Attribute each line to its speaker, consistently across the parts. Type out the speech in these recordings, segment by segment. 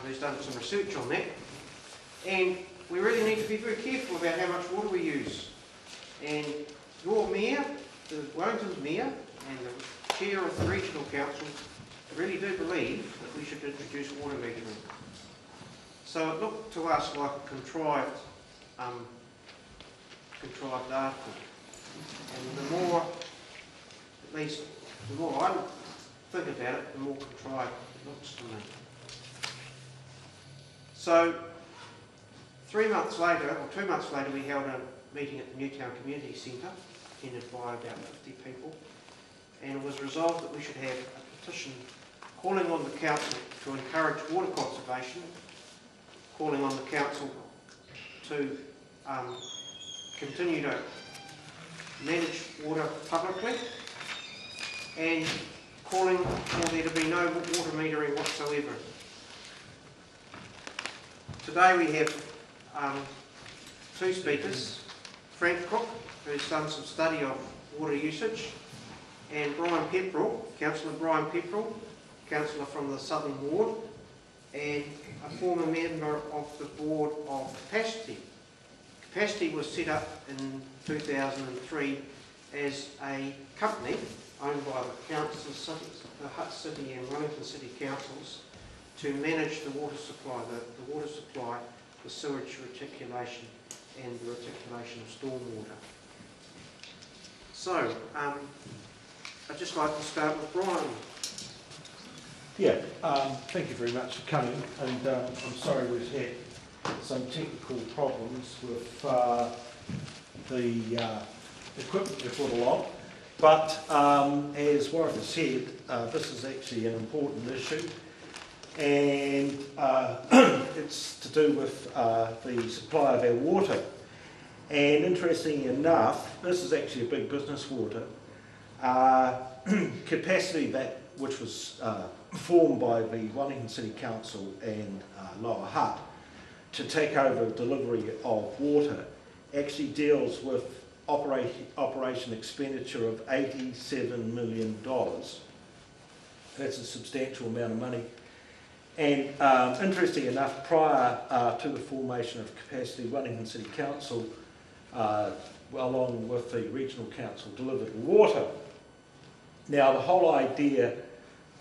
Speaker 1: who's done some research on that. And we really need to be very careful about how much water we use. And your mayor, Wellington's mayor, and the chair of the regional council really do believe that we should introduce water metering. So it looked to us like a contrived article. And the more, at least, the more I think about it, the more contrived it looks to me. So 3 months later, or 2 months later, we held a meeting at the Newtown Community Centre, attended by about 50 people, and it was resolved that we should have a petition calling on the council to encourage water conservation, calling on the council to continue to manage water publicly, and calling for there to be no water metering whatsoever. Today we have two speakers, Frank Cook, who's done some study of water usage, and Brian Pepperell, Councillor Brian Pepperell, councillor from the Southern Ward, and a former member of the Board of Capacity. Capacity was set up in 2003 as a company owned by the councils, the Hutt City and Wellington City Councils, to manage the water supply, the water supply, the sewage reticulation and the reticulation of stormwater. So, I'd just like to start with Brian.
Speaker 2: Yeah, thank you very much for coming, and I'm sorry we've had some technical problems with the equipment we brought along, but as Warren has said, this is actually an important issue, and it's to do with the supply of our water. And interestingly enough, this is actually a big business water. Capacity, which was formed by the Wellington City Council and Lower Hutt to take over delivery of water, actually deals with operation expenditure of $87 million. That's a substantial amount of money. And interestingly enough, prior to the formation of Capacity, Wellington City Council, along with the Regional Council, delivered water. Now, the whole idea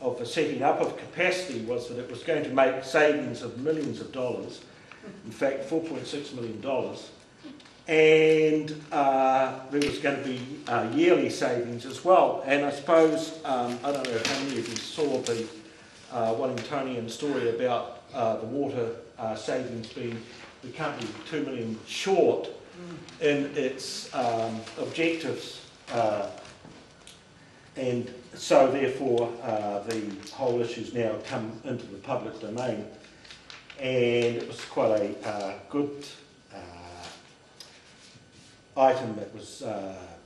Speaker 2: of the setting up of Capacity was that it was going to make savings of millions of dollars, in fact $4.6 million, and there was going to be yearly savings as well. And I suppose, I don't know how many of you saw the Wellingtonian story about the water savings being the company $2 million short in its objectives, and so therefore the whole issue's now come into the public domain, and it was quite a good item that was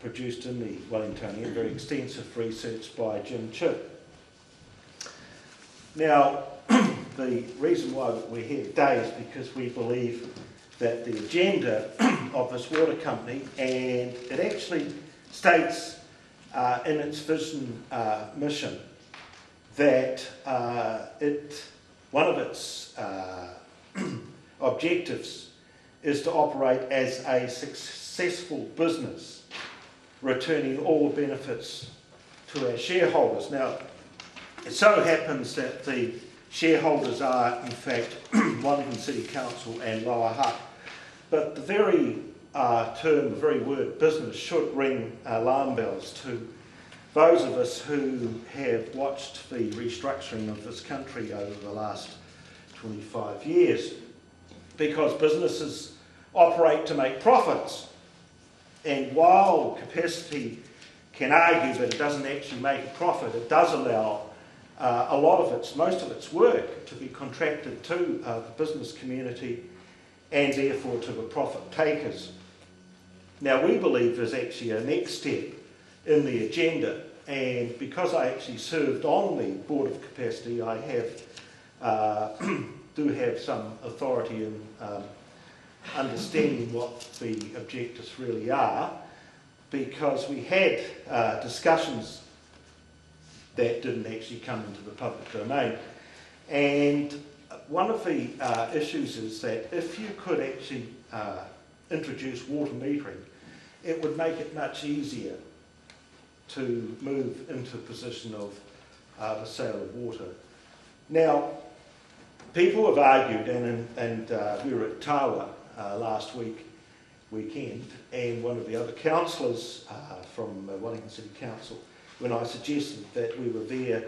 Speaker 2: produced in the Wellingtonian, very extensive research by Jim Chip. Now, the reason why we're here today is because we believe that the agenda of this water company, and it actually states in its vision mission that one of its objectives is to operate as a successful business, returning all benefits to our shareholders. Now, it so happens that the shareholders are, in fact, Wellington City Council and Lower Hutt. But the very term, the very word business should ring alarm bells to those of us who have watched the restructuring of this country over the last 25 years. Because businesses operate to make profits. And while Capacity can argue that it doesn't actually make a profit, it does allow most of its work to be contracted to the business community and therefore to the profit takers. Now, we believe there's actually a next step in the agenda, and because I actually served on the Board of Capacity, I do have some authority in understanding what the objectives really are, because we had discussions that didn't actually come into the public domain. And one of the issues is that if you could actually introduce water metering, it would make it much easier to move into a position of the sale of water. Now, people have argued, and we were at Tawa last weekend, and one of the other councillors from Wellington City Council, when I suggested that we were there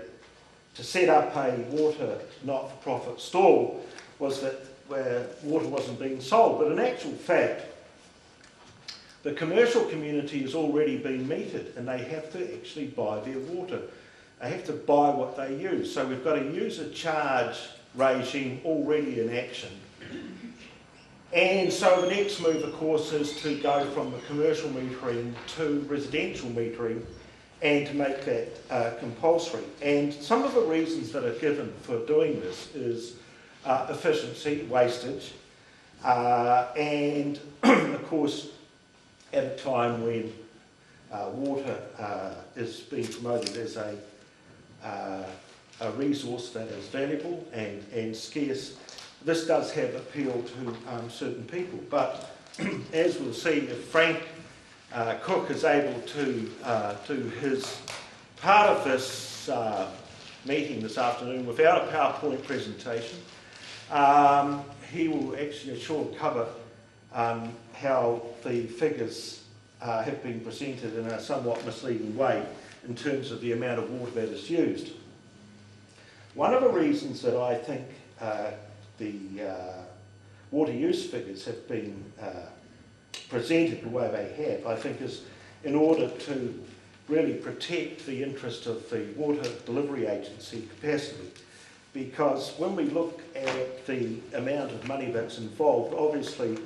Speaker 2: to set up a water not-for-profit stall, was that where water wasn't being sold. But in actual fact, the commercial community has already been metered, and they have to actually buy their water. They have to buy what they use. So we've got a user charge regime already in action. And so the next move, of course, is to go from the commercial metering to residential metering and to make that compulsory. And some of the reasons that are given for doing this is efficiency, wastage, and of course, at a time when water is being promoted as a resource that is valuable and scarce, this does have appeal to certain people. But as we'll see, if Frank Cook is able to do his part of this meeting this afternoon without a PowerPoint presentation, he will actually sure cover how the figures have been presented in a somewhat misleading way in terms of the amount of water that is used. One of the reasons that I think the water use figures have been presented the way they have, I think, is in order to really protect the interest of the Water Delivery Agency capacity. Because when we look at the amount of money that's involved, obviously,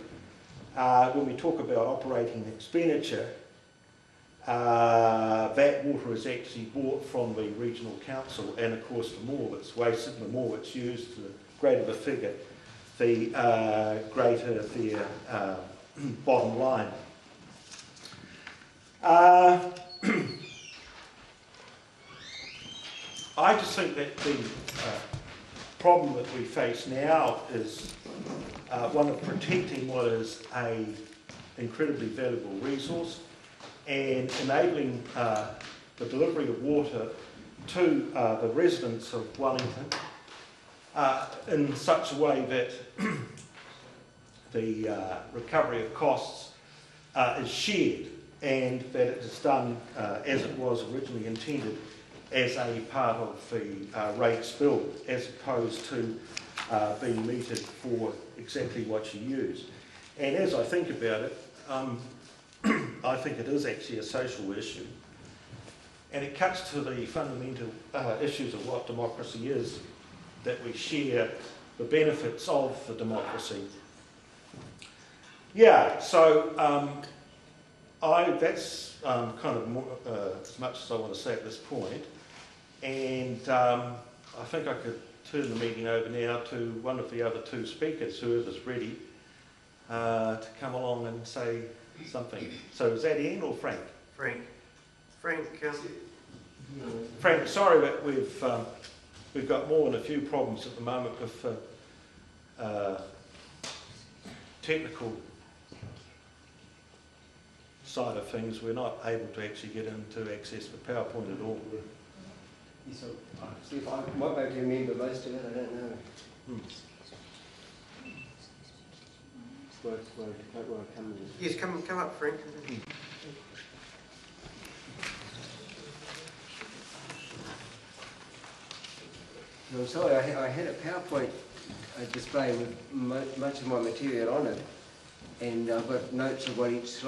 Speaker 2: when we talk about operating expenditure, that water is actually bought from the regional council, and of course the more that's wasted, the more it's used, the greater the figure, the greater their bottom line. I just think that the problem that we face now is one of protecting what is an incredibly valuable resource and enabling the delivery of water to the residents of Wellington in such a way that the recovery of costs is shared, and that it is done as it was originally intended, as a part of the rates bill, as opposed to being metered for exactly what you use. And as I think about it, I think it is actually a social issue, and it cuts to the fundamental issues of what democracy is, that we share the benefits of the democracy. Yeah, so that's kind of more, as much as I want to say at this point, and I think I could turn the meeting over now to one of the other two speakers, whoever's ready, to come along and say something. So is that Ian or Frank?
Speaker 1: Frank.
Speaker 2: Frank, sorry that we've got more than a few problems at the moment with technical side of things. We're not able to actually get into access the PowerPoint at all.
Speaker 3: Yes, see if I might be able to remember most of it, I don't know. Where I come in.
Speaker 1: Yes, come up, Frank.
Speaker 3: No, I'm sorry, I had a PowerPoint display with much of my material on it, and I've got notes of what each slide